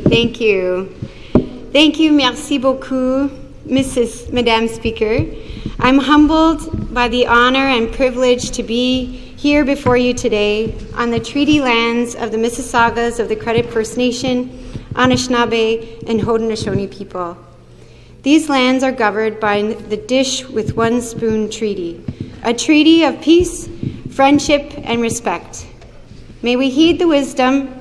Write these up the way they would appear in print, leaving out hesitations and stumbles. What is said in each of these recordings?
Thank you. Thank you, merci beaucoup, Madame Speaker. I'm humbled by the honor and privilege to be here before you today on the treaty lands of the Mississaugas of the Credit First Nation, Anishinaabe, and Haudenosaunee people. These lands are governed by the Dish with One Spoon Treaty, a treaty of peace, friendship, and respect. May we heed the wisdom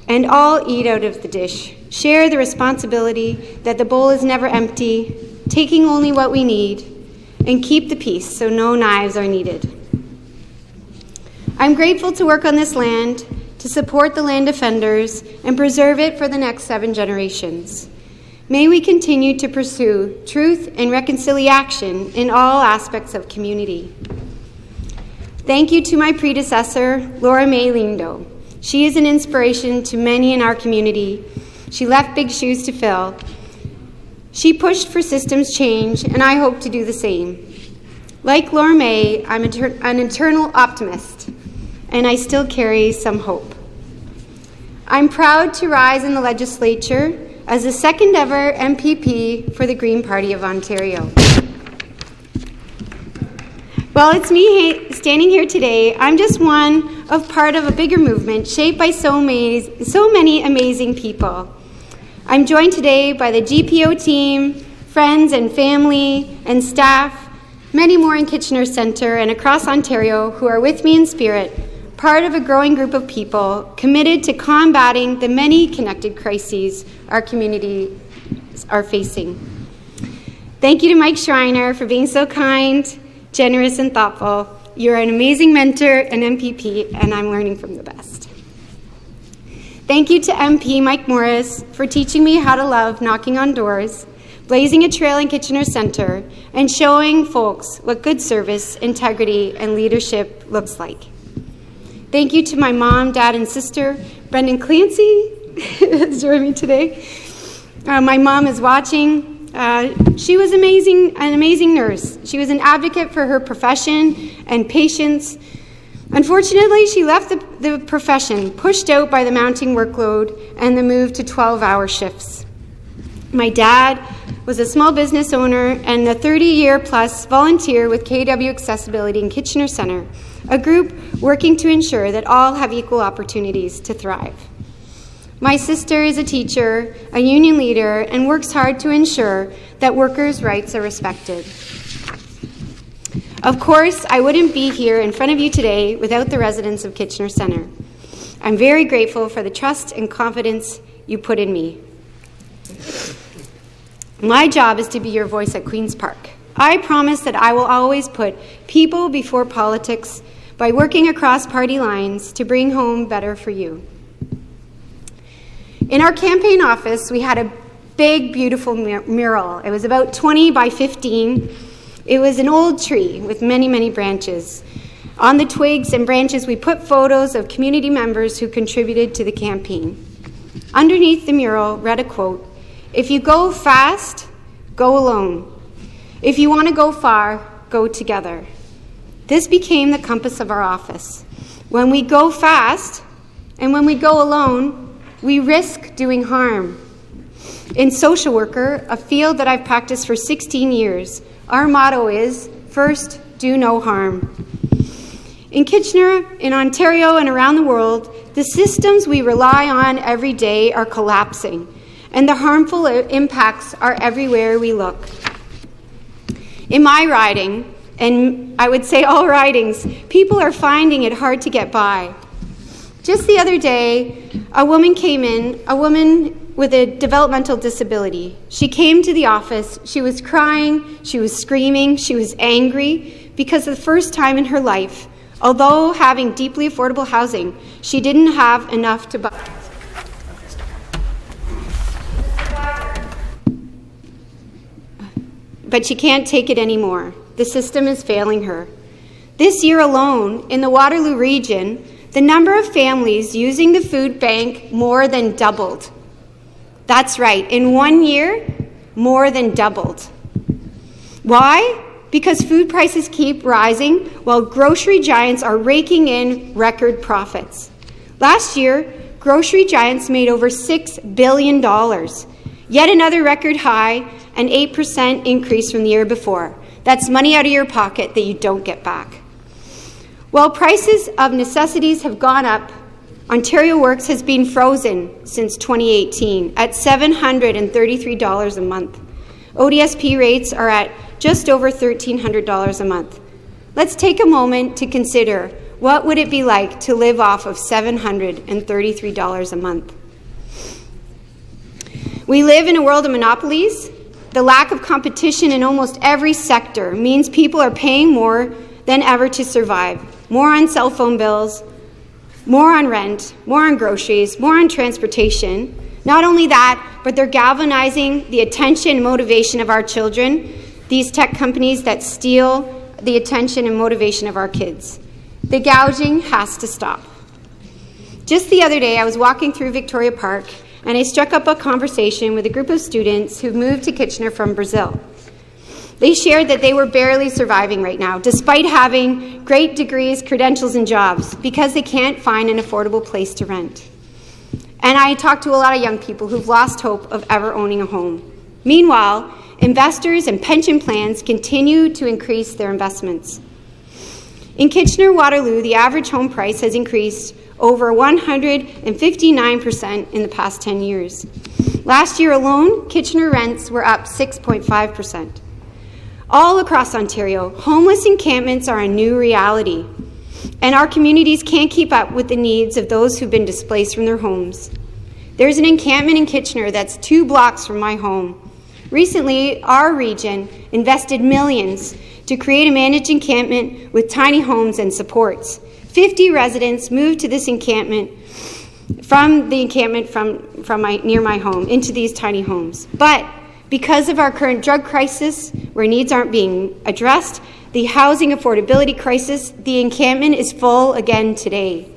and all eat out of the dish. Share the responsibility that the bowl is never empty, taking only what we need, and keep the peace so no knives are needed. I'm grateful to work on this land, to support the land defenders, and preserve it for the next 7 generations. May we continue to pursue truth and reconciliation in all aspects of community. Thank you to my predecessor, Laura May Lindo. She is an inspiration to many in our community. She left big shoes to fill. She pushed for systems change, and I hope to do the same. Like Laura May, I'm an eternal optimist, and I still carry some hope. I'm proud to rise in the legislature as the second ever MPP for the Green Party of Ontario. While it's me standing here today, I'm just one of part of a bigger movement shaped by so many amazing people. I'm joined today by the GPO team, friends and family and staff, many more in Kitchener Centre and across Ontario who are with me in spirit, part of a growing group of people committed to combating the many connected crises our communities are facing. Thank you to Mike Schreiner for being so kind, generous, and thoughtful. You're an amazing mentor and MPP, and I'm learning from the best. Thank you to MP Mike Morris for teaching me how to love knocking on doors, blazing a trail in Kitchener Centre, and showing folks what good service, integrity, and leadership looks like. Thank you to my mom, dad, and sister, Brendan Clancy, who's joining me today. My mom is watching. She was an amazing nurse. She was an advocate for her profession and patients. Unfortunately, she left the profession, pushed out by the mounting workload and the move to 12-hour shifts. My dad was a small business owner and a 30-year-plus volunteer with KW Accessibility in Kitchener Centre, a group working to ensure that all have equal opportunities to thrive. My sister is a teacher, a union leader, and works hard to ensure that workers' rights are respected. Of course, I wouldn't be here in front of you today without the residents of Kitchener Centre. I'm very grateful for the trust and confidence you put in me. My job is to be your voice at Queen's Park. I promise that I will always put people before politics by working across party lines to bring home better for you. In our campaign office, we had a big, beautiful mural. It was about 20 by 15. It was an old tree with many, many branches. On the twigs and branches, we put photos of community members who contributed to the campaign. Underneath the mural read a quote, "If you go fast, go alone. If you want to go far, go together." This became the compass of our office. When we go fast and when we go alone, we risk doing harm. In social worker, a field that I've practiced for 16 years, our motto is, first, do no harm. In Kitchener, in Ontario, and around the world, the systems we rely on every day are collapsing, and the harmful impacts are everywhere we look. In my riding, and I would say all ridings, people are finding it hard to get by. Just the other day, a woman came in, a woman with a developmental disability. She came to the office. She was crying, she was screaming, she was angry because for the first time in her life, although having deeply affordable housing, she didn't have enough to buy. But she can't take it anymore. The system is failing her. This year alone, in the Waterloo region, the number of families using the food bank more than doubled. That's right, in 1 year, more than doubled. Why? Because food prices keep rising while grocery giants are raking in record profits. Last year, grocery giants made over $6 billion. Yet another record high, an 8% increase from the year before. That's money out of your pocket that you don't get back. While prices of necessities have gone up, Ontario Works has been frozen since 2018 at $733 a month. ODSP rates are at just over $1,300 a month. Let's take a moment to consider what would it be like to live off of $733 a month. We live in a world of monopolies. The lack of competition in almost every sector means people are paying more than ever to survive. More on cell phone bills, more on rent, more on groceries, more on transportation. Not only that, but they're galvanizing the attention and motivation of our children, these tech companies that steal the attention and motivation of our kids. The gouging has to stop. Just the other day, I was walking through Victoria Park, and I struck up a conversation with a group of students who moved to Kitchener from Brazil. They shared that they were barely surviving right now, despite having great degrees, credentials, and jobs, because they can't find an affordable place to rent. And I talked to a lot of young people who've lost hope of ever owning a home. Meanwhile, investors and pension plans continue to increase their investments. In Kitchener-Waterloo, the average home price has increased over 159% in the past 10 years. Last year alone, Kitchener rents were up 6.5%. All across Ontario, homeless encampments are a new reality, and our communities can't keep up with the needs of those who've been displaced from their homes. There's an encampment in Kitchener that's 2 blocks from my home. Recently, our region invested millions to create a managed encampment with tiny homes and supports. 50 residents moved to this encampment from near my home into these tiny homes. But because of our current drug crisis, where needs aren't being addressed, the housing affordability crisis, the encampment is full again today.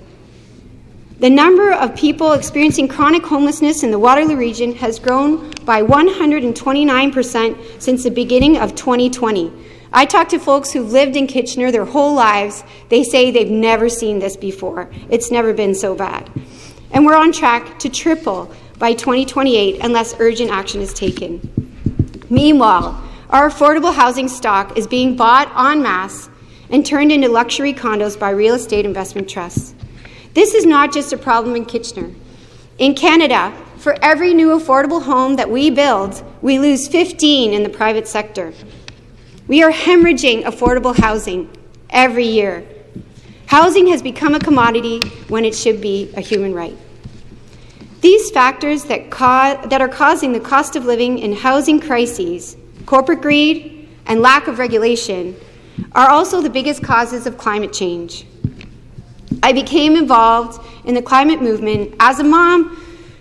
The number of people experiencing chronic homelessness in the Waterloo region has grown by 129% since the beginning of 2020. I talked to folks who've lived in Kitchener their whole lives. They say they've never seen this before. It's never been so bad. And we're on track to triple by 2028 unless urgent action is taken. Meanwhile, our affordable housing stock is being bought en masse and turned into luxury condos by real estate investment trusts. This is not just a problem in Kitchener. In Canada, for every new affordable home that we build, we lose 15 in the private sector. We are hemorrhaging affordable housing every year. Housing has become a commodity when it should be a human right. These factors that are causing the cost of living and housing crises, corporate greed, and lack of regulation, are also the biggest causes of climate change. I became involved in the climate movement as a mom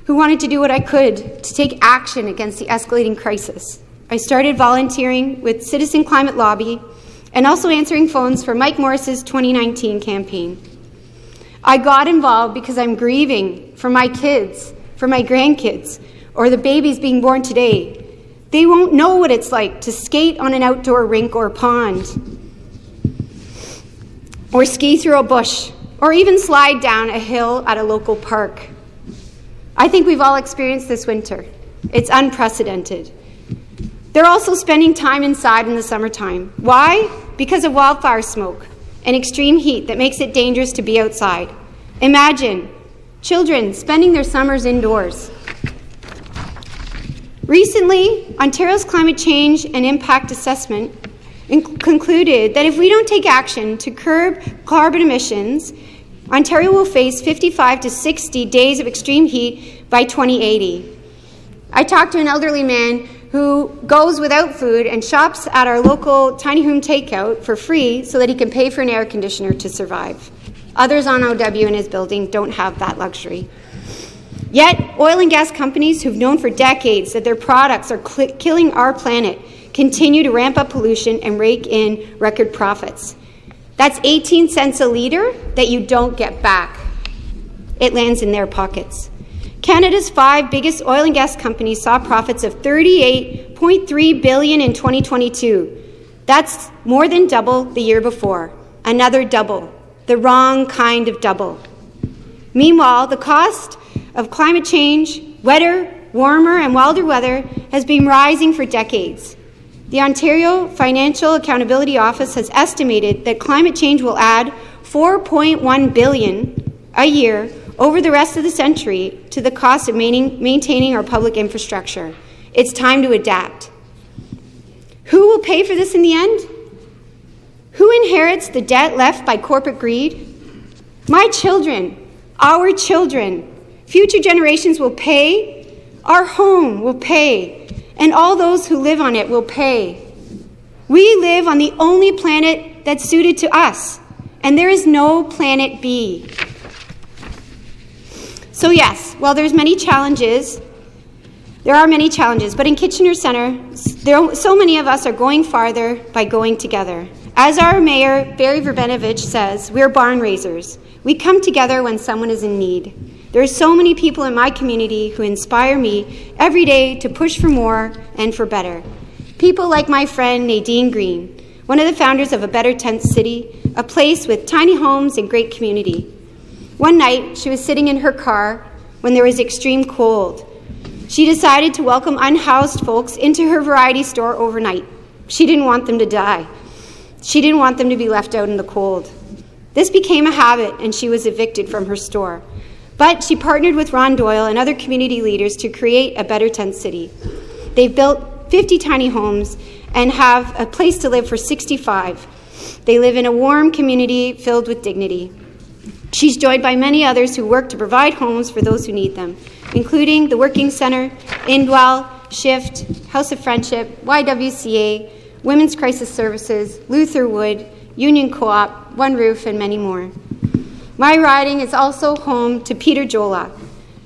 who wanted to do what I could to take action against the escalating crisis. I started volunteering with Citizen Climate Lobby and also answering phones for Mike Morris's 2019 campaign. I got involved because I'm grieving for my kids, for my grandkids, or the babies being born today. They won't know what it's like to skate on an outdoor rink or pond, or ski through a bush, or even slide down a hill at a local park. I think we've all experienced this winter. It's unprecedented. They're also spending time inside in the summertime. Why? Because of wildfire smoke and extreme heat that makes it dangerous to be outside. Imagine children spending their summers indoors. Recently, Ontario's Climate Change and Impact Assessment concluded that if we don't take action to curb carbon emissions, Ontario will face 55 to 60 days of extreme heat by 2080. I talked to an elderly man who goes without food and shops at our local tiny home takeout for free so that he can pay for an air conditioner to survive. Others on OW in his building don't have that luxury. Yet, oil and gas companies who've known for decades that their products are killing our planet continue to ramp up pollution and rake in record profits. That's 18 cents a litre that you don't get back. It lands in their pockets. Canada's 5 biggest oil and gas companies saw profits of $38.3 billion in 2022. That's more than double the year before. Another double. The wrong kind of double. Meanwhile, the cost of climate change, wetter, warmer, and wilder weather has been rising for decades. The Ontario Financial Accountability Office has estimated that climate change will add $4.1 billion a year over the rest of the century to the cost of maintaining our public infrastructure. It's time to adapt. Who will pay for this in the end? Who inherits the debt left by corporate greed? My children, our children. Future generations will pay. Our home will pay. And all those who live on it will pay. We live on the only planet that's suited to us, and there is no planet B. So yes, while there are many challenges, but in Kitchener Centre, so many of us are going farther by going together. As our mayor, Barry Verbenovich, says, we're barn raisers. We come together when someone is in need. There are so many people in my community who inspire me every day to push for more and for better. People like my friend Nadine Green, one of the founders of A Better Tent City, a place with tiny homes and great community. One night, she was sitting in her car when there was extreme cold. She decided to welcome unhoused folks into her variety store overnight. She didn't want them to die. She didn't want them to be left out in the cold. This became a habit, and she was evicted from her store. But she partnered with Ron Doyle and other community leaders to create A Better Tent City. They've built 50 tiny homes and have a place to live for 65. They live in a warm community filled with dignity. She's joined by many others who work to provide homes for those who need them, including the Working Centre, Indwell, Shift, House of Friendship, YWCA, Women's Crisis Services, Luther Wood, Union Co-op, One Roof, and many more. My riding is also home to Peter Jola,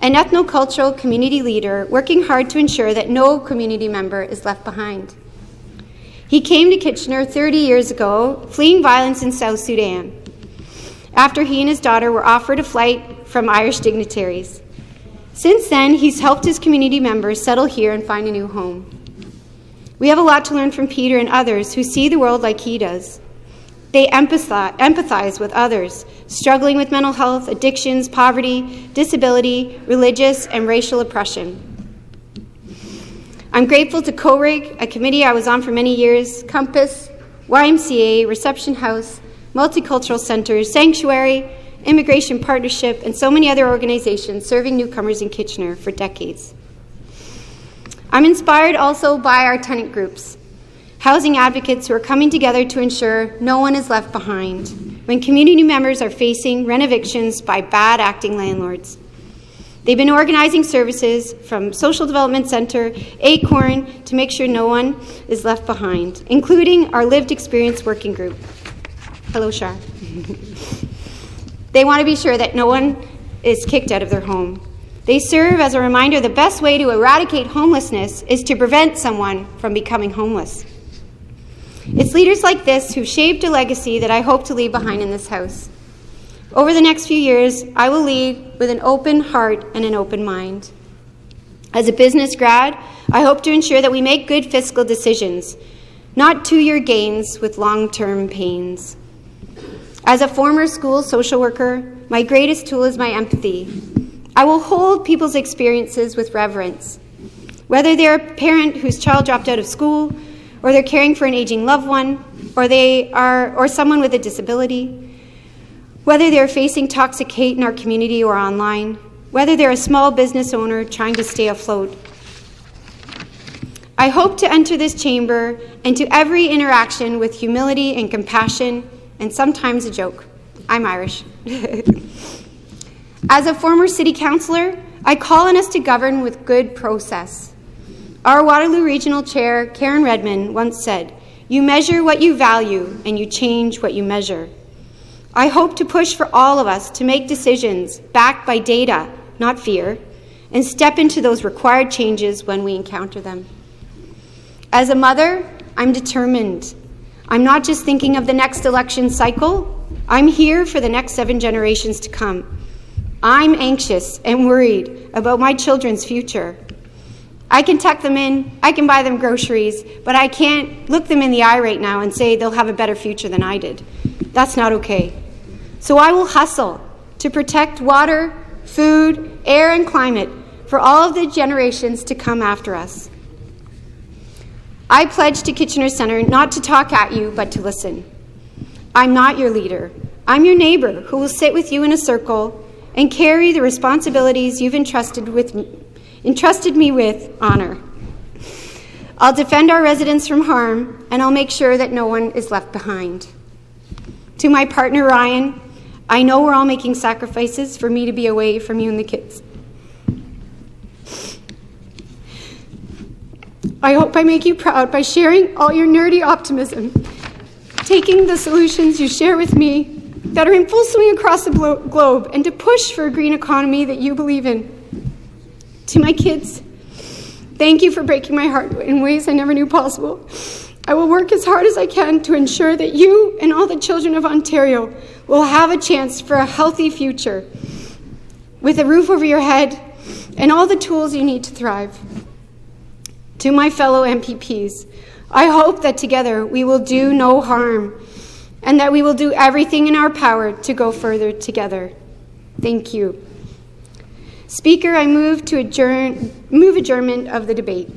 an ethnocultural community leader working hard to ensure that no community member is left behind. He came to Kitchener 30 years ago, fleeing violence in South Sudan, after he and his daughter were offered a flight from Irish dignitaries. Since then, he's helped his community members settle here and find a new home. We have a lot to learn from Peter and others who see the world like he does. They empathize with others, struggling with mental health, addictions, poverty, disability, religious, and racial oppression. I'm grateful to CORIG, a committee I was on for many years, Compass, YMCA, Reception House, Multicultural Centers, Sanctuary, Immigration Partnership, and so many other organizations serving newcomers in Kitchener for decades. I'm inspired also by our tenant groups, housing advocates who are coming together to ensure no one is left behind when community members are facing rent evictions by bad-acting landlords. They've been organizing services from Social Development Centre, Acorn, to make sure no one is left behind, including our Lived Experience Working Group. Hello, Shar. They want to be sure that no one is kicked out of their home. They serve as a reminder the best way to eradicate homelessness is to prevent someone from becoming homeless. It's leaders like this who've shaped a legacy that I hope to leave behind in this house. Over the next few years, I will lead with an open heart and an open mind. As a business grad, I hope to ensure that we make good fiscal decisions, not two-year gains with long-term pains. As a former school social worker, my greatest tool is my empathy. I will hold people's experiences with reverence. Whether they're a parent whose child dropped out of school, or they're caring for an aging loved one, or someone with a disability, whether they're facing toxic hate in our community or online, whether they're a small business owner trying to stay afloat. I hope to enter this chamber and to every interaction with humility and compassion, and sometimes a joke. I'm Irish. As a former city councillor, I call on us to govern with good process. Our Waterloo Regional Chair, Karen Redmond, once said, "You measure what you value, and you change what you measure." I hope to push for all of us to make decisions backed by data, not fear, and step into those required changes when we encounter them. As a mother, I'm determined. I'm not just thinking of the next election cycle. I'm here for the next 7 generations to come. I'm anxious and worried about my children's future. I can tuck them in, I can buy them groceries, but I can't look them in the eye right now and say they'll have a better future than I did. That's not okay. So I will hustle to protect water, food, air, and climate for all of the generations to come after us. I pledge to Kitchener Centre not to talk at you, but to listen. I'm not your leader. I'm your neighbour who will sit with you in a circle and carry the responsibilities you've entrusted me with honor. I'll defend our residents from harm, and I'll make sure that no one is left behind. To my partner, Ryan, I know we're all making sacrifices for me to be away from you and the kids. I hope I make you proud by sharing all your nerdy optimism, taking the solutions you share with me that are in full swing across the globe, and to push for a green economy that you believe in. To my kids, thank you for breaking my heart in ways I never knew possible. I will work as hard as I can to ensure that you and all the children of Ontario will have a chance for a healthy future, with a roof over your head and all the tools you need to thrive. To my fellow MPPs, I hope that together we will do no harm, and that we will do everything in our power to go further together. Thank you. Speaker, I move adjournment of the debate.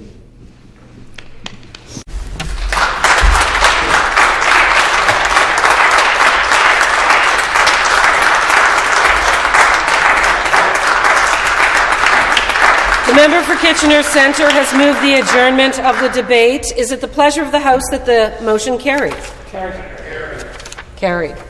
The member for Kitchener Centre has moved the adjournment of the debate. Is it the pleasure of the House that the motion carry? Carried.